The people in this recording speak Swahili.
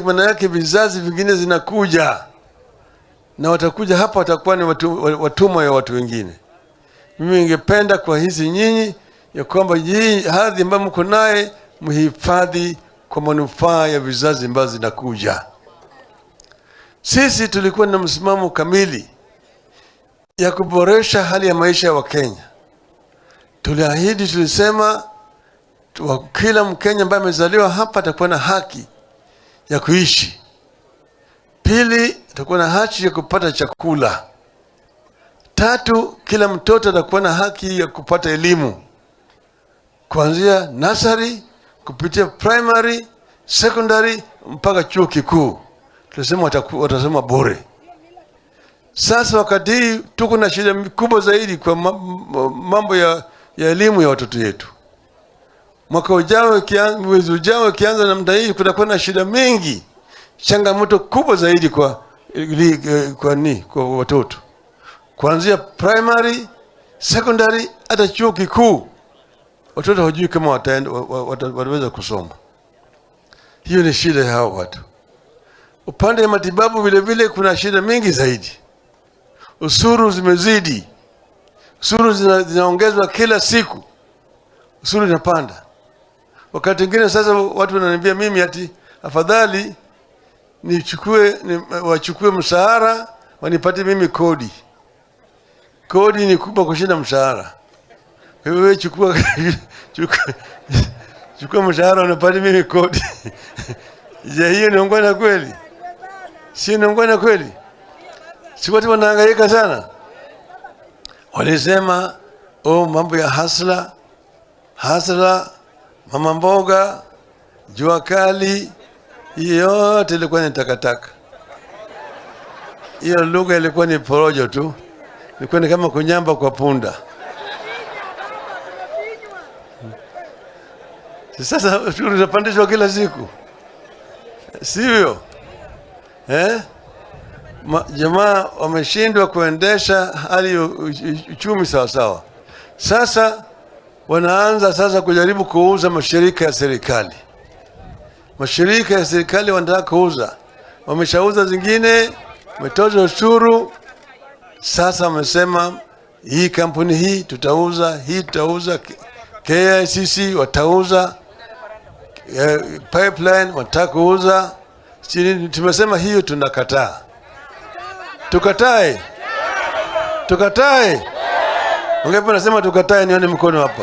Maana yake vizazi vingine zinakuja na watakuja hapa, watakuwa ni watumwa ya watu wengine. Mimi ningependa kwa hizi nyinyi ya kwamba hii hadhi ambayo mko naye mhifadhi kwa manufaa ya vizazi ambazo zinakuja. Sisi tulikuwa na msimamo kamili ya kuboresha hali ya maisha ya Wakenya. Tuliahidi, tulisema kila Mkenya ambaye amezaliwa hapa atakuwa na haki ya kuishi. Pili, atakuwa na haki ya kupata chakula. Tatu, kila mtoto atakuwa na haki ya kupata elimu kuanzia nursery kupitia primary, secondary mpaka chuo kikuu. Tulisema watasema bure. Sasa wakati hii tuko na shida kubwa zaidi kwa mambo ya elimu ya watoto wetu. Mwaka ujao, mwezi ujao kianza namna hii, kutakuwa na shida mingi, changamoto kubwa zaidi kwa watoto. Kuanzia primary, secondary hata chuo kikuu. Watoto hawajui kama wataweza kusoma. Hiyo ni shida ya hao watu. Upande wa matibabu vile vile kuna shida mingi zaidi. Ushuru zimezidi. Ushuru zinaongezwa kila siku. Ushuru inapanda. Wakati mwingine sasa watu wananiambia mimi ati afadhali wachukue mshahara wanipatie mimi kodi. Kodi ni kubwa kushinda mshahara. Wewe chukua mshahara unipatie mimi kodi. Je, hiyo ni ongwana kweli? Si ni ongwana kweli? Si watu wanahangaika sana. Walisema mambo ya hasla, mama mboga, jua kali, yote ilikuwa ni takataka. Hiyo lugha ilikuwa ni porojo tu. Ilikuwa ni kama kunyamba kwa punda. Sasa tunapandishwa kila siku. Sivyo? Jamaa wameshindwa kuendesha hali ya uchumi sawa sawa. Sasa wanaanza sasa kujaribu kuuza mashirika ya serikali. Mashirika ya serikali wanataka kuuza. Wameshauza zingine, wametoza ushuru. Sasa wamesema hii kampuni hii tutauza, hii tutauza, Kicc watauza, pipeline wataka kuuza. Tumesema hiyo tunakataa. Tukatae. Ungependa nasema tukatae, nione mkono hapa.